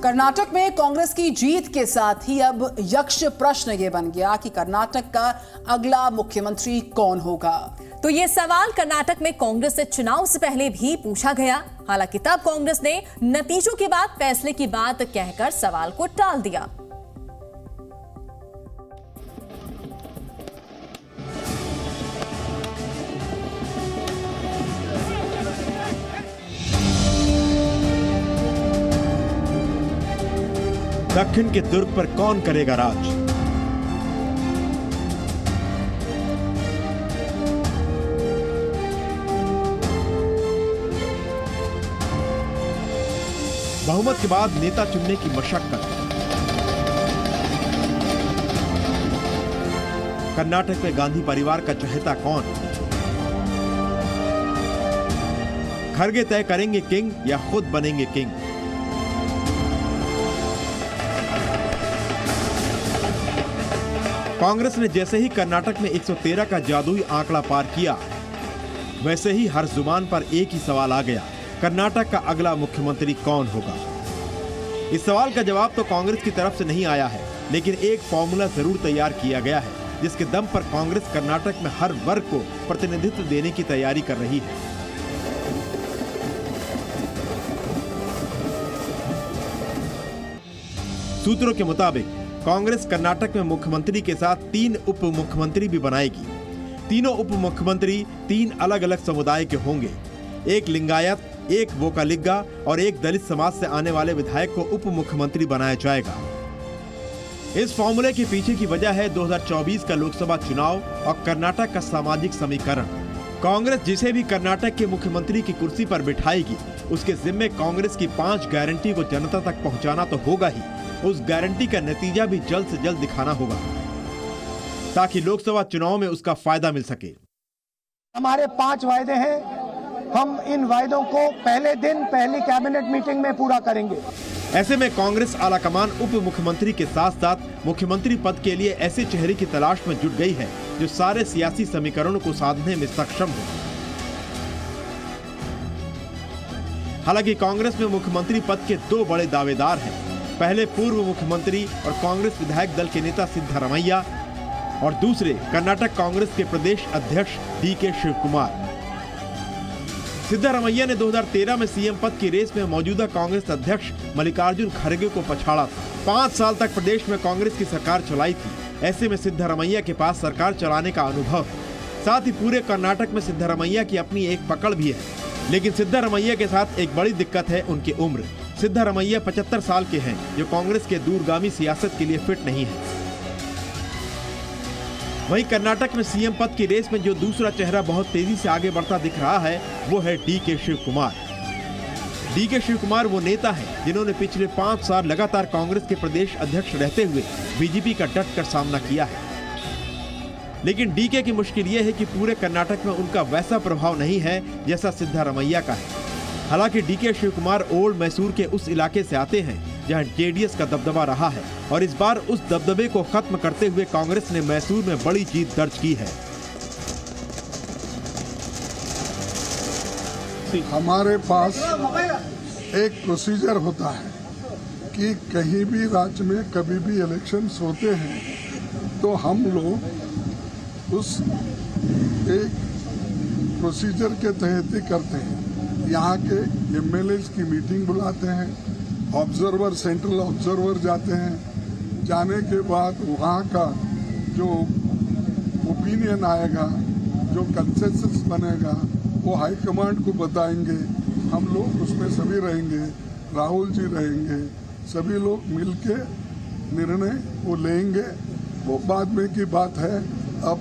कर्नाटक में कांग्रेस की जीत के साथ ही अब यक्ष प्रश्न ये बन गया कि कर्नाटक का अगला मुख्यमंत्री कौन होगा। तो ये सवाल कर्नाटक में कांग्रेस से चुनाव से पहले भी पूछा गया। हालांकि तब कांग्रेस ने नतीजों के बाद फैसले की बात कहकर सवाल को टाल दिया। दक्षिण के दुर्ग पर कौन करेगा राज। बहुमत के बाद नेता चुनने की मशक्कत। कर्नाटक में गांधी परिवार का चहेता कौन। खरगे तय करेंगे किंग या खुद बनेंगे किंग। कांग्रेस ने जैसे ही कर्नाटक में 113 का जादुई आंकड़ा पार किया, वैसे ही हर जुबान पर एक ही सवाल आ गया, कर्नाटक का अगला मुख्यमंत्री कौन होगा। इस सवाल का जवाब तो कांग्रेस की तरफ से नहीं आया है, लेकिन एक फॉर्मूला जरूर तैयार किया गया है, जिसके दम पर कांग्रेस कर्नाटक में हर वर्ग को प्रतिनिधित्व देने की तैयारी कर रही है। सूत्रों के मुताबिक कांग्रेस कर्नाटक में मुख्यमंत्री के साथ 3 उप मुख्यमंत्री भी बनाएगी। तीनों उप मुख्यमंत्री 3 अलग अलग समुदाय के होंगे। एक लिंगायत, एक वोकालिग्गा और एक दलित समाज से आने वाले विधायक को उप मुख्यमंत्री बनाया जाएगा। इस फॉर्मूले के पीछे की वजह है 2024 का लोकसभा चुनाव और कर्नाटक का सामाजिक समीकरण। कांग्रेस जिसे भी कर्नाटक के मुख्यमंत्री की कुर्सी पर बिठाएगी, उसके जिम्मे कांग्रेस की 5 गारंटी को जनता तक पहुंचाना तो होगा ही, उस गारंटी का नतीजा भी जल्द से जल्द दिखाना होगा, ताकि लोकसभा चुनाव में उसका फायदा मिल सके। हमारे 5 वायदे हैं, हम इन वायदों को पहले दिन पहली कैबिनेट मीटिंग में पूरा करेंगे। ऐसे में कांग्रेस आलाकमान उप मुख्यमंत्री के साथ साथ मुख्यमंत्री पद के लिए ऐसे चेहरे की तलाश में जुट गई है जो सारे सियासी समीकरणों को साधने में सक्षम हो। हालांकि कांग्रेस में मुख्यमंत्री पद के 2 बड़े दावेदार हैं। पहले पूर्व मुख्यमंत्री और कांग्रेस विधायक दल के नेता सिद्धरामैया और दूसरे कर्नाटक कांग्रेस के प्रदेश अध्यक्ष डीके शिवकुमार। सिद्धरामैया ने 2013 में सीएम पद की रेस में मौजूदा कांग्रेस अध्यक्ष मल्लिकार्जुन खड़गे को पछाड़ा था। 5 साल तक प्रदेश में कांग्रेस की सरकार चलाई थी। ऐसे में सिद्धरामैया के पास सरकार चलाने का अनुभव है। साथ ही पूरे कर्नाटक में सिद्धरामैया की अपनी एक पकड़ भी है। लेकिन सिद्धरामैया के साथ एक बड़ी दिक्कत है उनकी उम्र। सिद्धरामैया 75 साल के हैं, जो कांग्रेस के दूरगामी सियासत के लिए फिट नहीं है। वहीं कर्नाटक में सीएम पद की रेस में जो दूसरा चेहरा बहुत तेजी से आगे बढ़ता दिख रहा है, वो है डीके शिवकुमार। डीके शिवकुमार वो नेता हैं जिन्होंने पिछले 5 साल लगातार कांग्रेस के प्रदेश अध्यक्ष रहते हुए बीजेपी का डट कर सामना किया है। लेकिन डीके की मुश्किल ये है कि पूरे कर्नाटक में उनका वैसा प्रभाव नहीं है जैसा सिद्धरामैया का है। हालांकि डीके शिवकुमार ओल्ड मैसूर के उस इलाके से आते हैं जहां जेडीएस का दबदबा रहा है, और इस बार उस दबदबे को खत्म करते हुए कांग्रेस ने मैसूर में बड़ी जीत दर्ज की है। हमारे पास एक प्रोसीजर होता है कि कहीं भी राज्य में कभी भी इलेक्शंस होते हैं तो हम लोग उस एक प्रोसीजर के तहत ही करते हैं। यहाँ के एमएलएस की मीटिंग बुलाते हैं, ऑब्जर्वर, सेंट्रल ऑब्जर्वर जाते हैं। जाने के बाद वहाँ का जो ओपिनियन आएगा, जो कंसेंसस बनेगा, वो हाईकमांड को बताएंगे। हम लोग उसमें सभी रहेंगे, राहुल जी रहेंगे, सभी लोग मिलके निर्णय वो लेंगे। वो बाद में की बात है। अब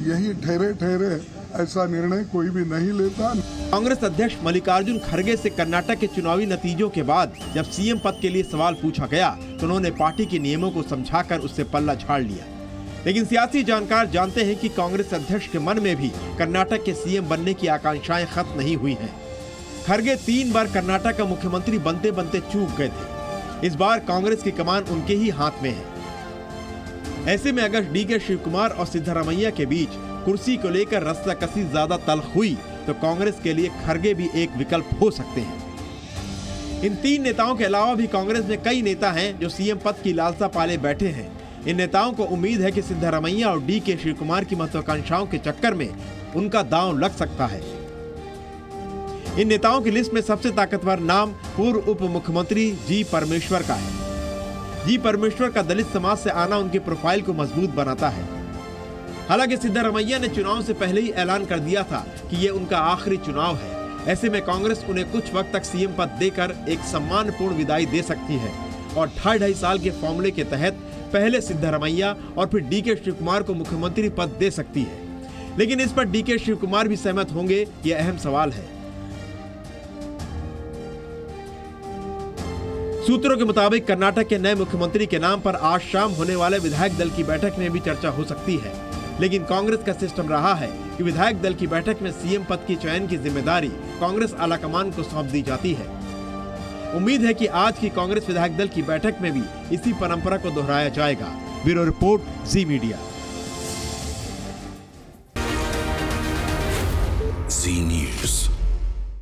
यही ठहरे ऐसा निर्णय कोई भी नहीं लेता। कांग्रेस अध्यक्ष मल्लिकार्जुन खड़गे से कर्नाटक के चुनावी नतीजों के बाद जब सीएम पद के लिए सवाल पूछा गया तो उन्होंने पार्टी के नियमों को समझाकर उससे पल्ला झाड़ लिया। लेकिन सियासी जानकार जानते हैं कि कांग्रेस अध्यक्ष के मन में भी कर्नाटक के सीएम बनने की आकांक्षाएं खत्म नहीं हुई हैं। खड़गे 3 बार कर्नाटक का मुख्यमंत्री बनते बनते चूक गए थे। इस बार कांग्रेस की कमान उनके ही हाथ में है। ऐसे में अगर डीके शिवकुमार और सिद्धरामैया के बीच कुर्सी को लेकर रस्साकसी ज्यादा तल्ख हुई तो कांग्रेस के लिए खड़गे भी एक विकल्प हो सकते हैं। इन 3 नेताओं के अलावा भी कांग्रेस में कई नेता हैं जो सीएम पद की लालसा पाले बैठे हैं। इन नेताओं को उम्मीद है कि सिद्धारमैया और डी के शिवकुमार की महत्वाकांक्षाओं के चक्कर में उनका दांव लग सकता है। इन नेताओं की लिस्ट में सबसे ताकतवर नाम पूर्व उप मुख्यमंत्री जी परमेश्वर का है। जी परमेश्वर का दलित समाज से आना उनकी प्रोफाइल को मजबूत बनाता है। हालांकि सिद्धारमैया ने चुनाव से पहले ही ऐलान कर दिया था कि ये उनका आखिरी चुनाव है। ऐसे में कांग्रेस उन्हें कुछ वक्त तक सीएम पद देकर एक सम्मानपूर्ण विदाई दे सकती है और 2.5 साल के फॉर्मूले के तहत पहले सिद्धारमैया और फिर डी के शिवकुमार को मुख्यमंत्री पद दे सकती है। लेकिन इस पर डी के शिवकुमार भी सहमत होंगे, यह अहम सवाल है। सूत्रों के मुताबिक कर्नाटक के नए मुख्यमंत्री के नाम पर आज शाम होने वाले विधायक दल की बैठक में भी चर्चा हो सकती है। लेकिन कांग्रेस का सिस्टम रहा है कि विधायक दल की बैठक में सीएम पद की चयन की जिम्मेदारी कांग्रेस आलाकमान को सौंप दी जाती है। उम्मीद है कि आज की कांग्रेस विधायक दल की बैठक में भी इसी परंपरा को दोहराया जाएगा। ब्यूरो रिपोर्ट, जी मीडिया। जी न्यूज़।